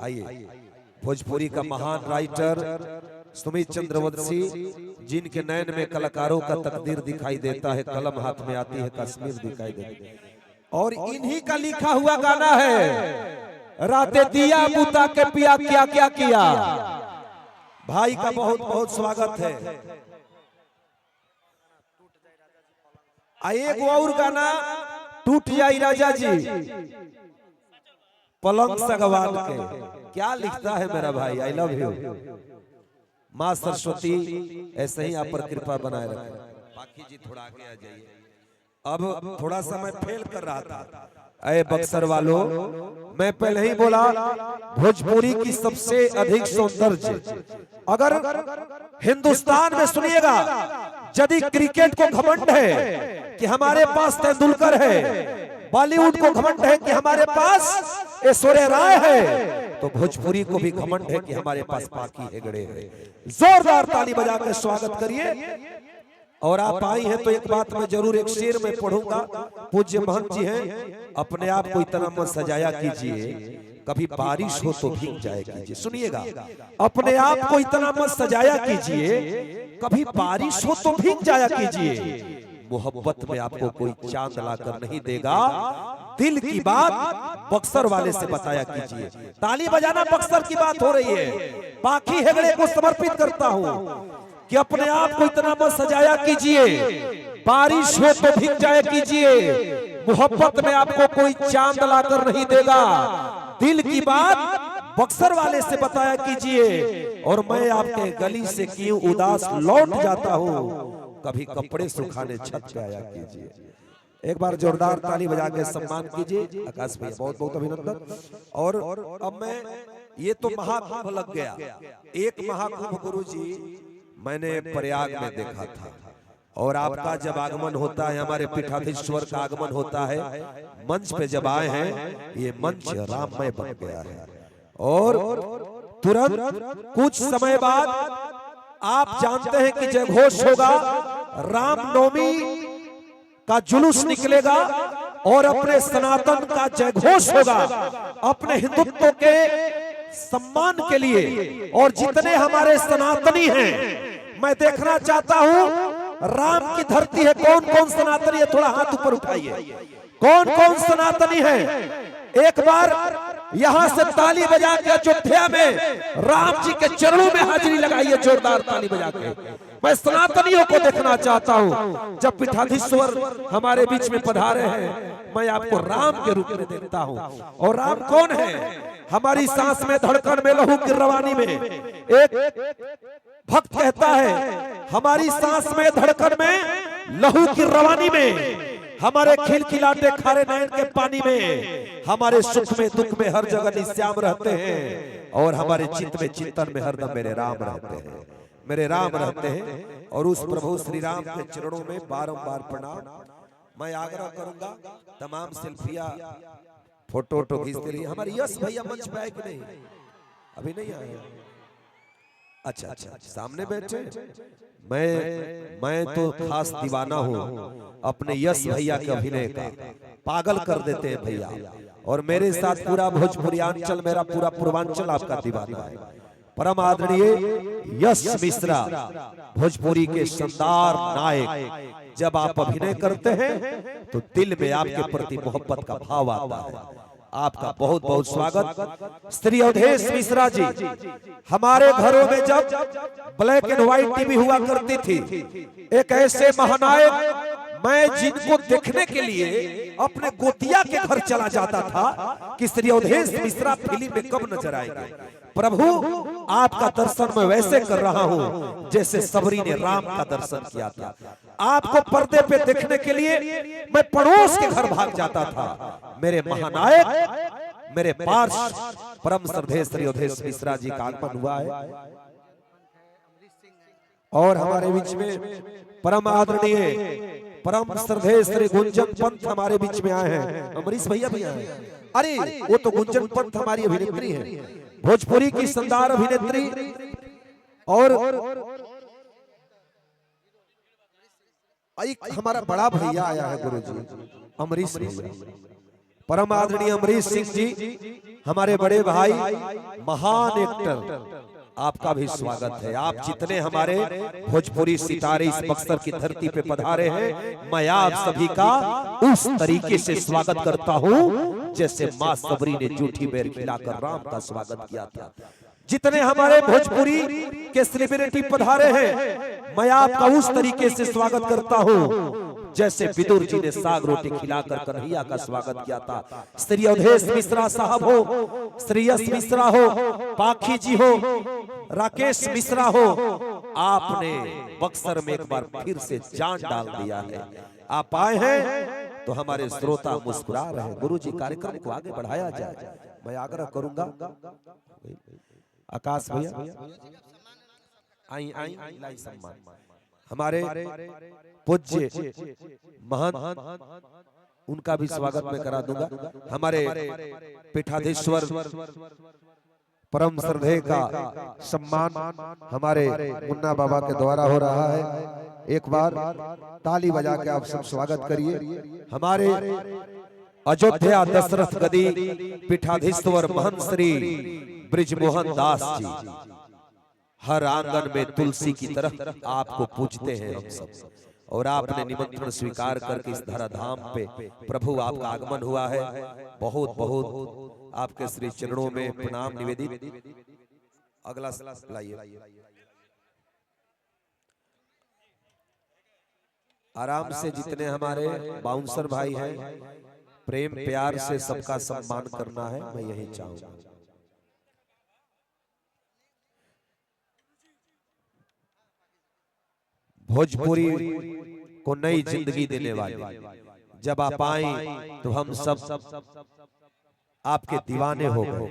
आइए भोजपुरी का महान राइटर सुमित चंद्रवंशी, जिनके नयन में कलाकारों का तकदीर दिखाई देता है, कलम हाथ में आती है, कश्मीर दिखाई देती है। और इन्हीं का लिखा हुआ गाना है राते दिया बुता के पिया क्या क्या किया। भाई का बहुत बहुत स्वागत है। एक और गाना टूट जाई राजा जी पलंग सगवान के, क्या लिखता है मेरा भाई, आई लव यू। माँ सरस्वती ऐसे ही आप पर कृपा बनाए रखे। बाकी जी थोड़ा आगे आ जाइए। अब थोड़ा सा मैं फेल कर रहा था। अरे बक्सर वालों, मैं पहले ही बोला भोजपुरी की सबसे अधिक सौंदर्य अगर हिंदुस्तान में सुनिएगा, यदि क्रिकेट को घमंड है कि हमारे पास तेंदुलकर है, बॉलीवुड को घमंड है कि हमारे पास ऐश्वर्या राय है, तो भोजपुरी को भी घमंड है कि हमारे पास पाकी हेगड़े है। जोरदार ताली बजाकर स्वागत करिए। और आप आई हैं तो एक बात मैं जरूर एक शेर में पढ़ूंगा। पूज्य महंत जी हैं, अपने आप को इतना मत सजाया कीजिए, कभी बारिश हो तो भीग जाए कीजिए। सुनिएगा, अपने आप को इतना मत सजाया कीजिए, कभी बारिश हो तो भीग जाया कीजिए। मोहब्बत में आपको कोई चांद लाकर नहीं देगा, दिल की बात बक्सर वाले से बताया कीजिए। ताली बजाना, बक्सर की बात हो रही है। बाकी हेगड़े को समर्पित करता हूँ कि अपने आप को इतना मत सजाया कीजिए, बारिश हो तो भीग जाए कीजिए। मोहब्बत में आपको कोई चांद लाकर नहीं देगा, दिल की बात बक्सर वाले से बताया कीजिए। और मैं आपके गली से क्यों उदास लौट जाता हूँ, कभी कपड़े सुखाने छत पे आया कीजिए। एक बार जोरदार ताली बजा के सम्मान कीजिए। आकाश भैया बहुत बहुत अभिनंदन। और अब मैं, ये तो महाकुंभ लग गया। एक महाकुंभ गुरुजी मैंने प्रयाग में देखा था, और आपका जब आगमन होता है, हमारे पीठाधीश्वर का आगमन होता है, मंच पे जब आए हैं, ये मंच राममय बन गया है। और तुरंत कुछ समय बाद आप जानते हैं कि जयघोष होगा, रामनवमी का जुलूस निकलेगा और अपने सनातन का जयघोष होगा, अपने हिंदुत्व के सम्मान के लिए। और जितने हमारे सनातनी हैं, मैं देखना चाहता हूं राम की धरती है, कौन कौन सनातनी है, थोड़ा हाथ ऊपर उठाइए। कौन कौन सनातनी है, एक बार यहां से ताली बजा के अयोध्या में राम जी के चरणों में हाजिरी लगाइए, जोरदार ताली बजा के। मैं सनातनियों को देखना चाहता हूं। जब पीठाधीश्वर हमारे बीच में पधारे हैं, मैं आपको राम के रूप में देखता हूं। और राम कौन है, हमारी सांस में, धड़कन में, लहू की रवानी में। एक भक्त कहता है, हमारी सांस में, धड़कन में, लहू की रवानी में, हमारे खिलखिलाते खारे नयन के पानी में, हमारे सुख में दुख में हर जगह निश्याम रहते हैं। और हमारे चित्त में, चिंतन में हरदम मेरे राम रहते हैं, मेरे राम रहते हैं। और उस प्रभु श्री राम के चरणों में बारंबार प्रणाम। मैं आग्रह करूंगा, तमाम सेल्फिया फोटो खींचते रहिए। हमारे यश भैया मंच पे आए कि नहीं, अभी नहीं आए? अच्छा अच्छा, सामने बैठे। मैं तो खास दीवाना हूँ अपने यश भैया के अभिनय का, पागल कर देते हैं भैया। और मेरे साथ पूरा भोजपुरियांचल, मेरा पूरा पूर्वांचल आपका दीवाना है। परम आदरणीय यश मिश्रा, भोजपुरी के शानदार नायक, जब आप अभिनय करते हैं तो दिल में आपके प्रति मोहब्बत का भाव आता है। आपका बहुत बहुत स्वागत। श्री अवधेश मिश्रा जी, हमारे घरों में जब ब्लैक एंड व्हाइट टीवी हुआ करती थी, एक ऐसे महानायक, मैं जिनको देखने के लिए अपने गोतिया के घर चला जाता था कि श्री अवधेश मिश्रा फिल्म में कब नजर आएंगे। प्रभु, आपका दर्शन मैं वैसे कर रहा हूं जैसे सबरी ने राम का दर्शन किया था। आपको पर्दे पे देखने के लिए मैं पड़ोस के घर भाग जाता था। मेरे महानायक, मेरे पार्ष परम श्रद्धेय श्री अवधेश मिश्रा जी का आगमन हुआ है। और हमारे बीच में परम आदरणीय, परम श्रद्धेय श्री गुंजन पंत हमारे बीच में आए हैं। अमरीश भैया भी आए हैं। अरे वो तो गुंजन पंत हमारी अभिनेत्री है, भोजपुरी की शानदार अभिनेत्री। और हमारा बड़ा भैया आया है गुरुजी, अमरीश भैया। परम आदरणीय अमरीश सिंह जी, हमारे बड़े भाई, महान एक्टर, आपका भी स्वागत है। आप जितने हमारे भोजपुरी सितारे इस बक्सर की धरती पे पधारे हैं, मैं आप सभी का उस तरीके से स्वागत करता हूं जैसे मां सबरी ने जूठी बेर खिलाकर राम का स्वागत किया था। जितने हमारे भोजपुरी के सेलिब्रिटी पधारे हैं, मैं आपका उस तरीके से स्वागत करता हूं जैसे विदुर जी ने साग रोटी खिलाकर कन्हैया का स्वागत किया था। श्री अवधेश मिश्रा साहब हो, श्रेयस मिश्रा हो, पाखी जी हो, राकेश मिश्रा हो, आपने बक्सर में एक बार फिर से जान डाल दिया है। आप आए हैं तो हमारे श्रोता मुस्कुरा रहे हैं। गुरु जी, कार्यक्रम को आगे बढ़ाया जाए, मैं आग्रह करूंगा। आकाश भैया आई आई लाई सम्मान हमारे पूज्य महंत, उनका भी स्वागत मैं करा दूंगा। हमारे पीठाधीश्वर परम श्रद्धेय का सम्मान हमारे मुन्ना बाबा के द्वारा हो रहा है। एक बार ताली बजा के आप सब स्वागत करिए। हमारे अयोध्या दशरथ गदी पीठाधीश्वर महंत श्री ब्रिजमोहन दास जी, हर आंगन में तुलसी की तरह आपको पूजते हैं हम सब, और आपने निमंत्रण स्वीकार करके इस धराधाम पे प्रभु आपका आगमन हुआ है। बहुत बहुत आपके श्री चरणों में प्रणाम निवेदित। अगला लाइए, आराम से। जितने हमारे बाउंसर भाई हैं, प्रेम प्यार से सबका सम्मान करना है, मैं यही चाहूंगा। भोजपुरी को नई जिंदगी देने वाले जब आप आए तो हम सब आपके दीवाने हो गए।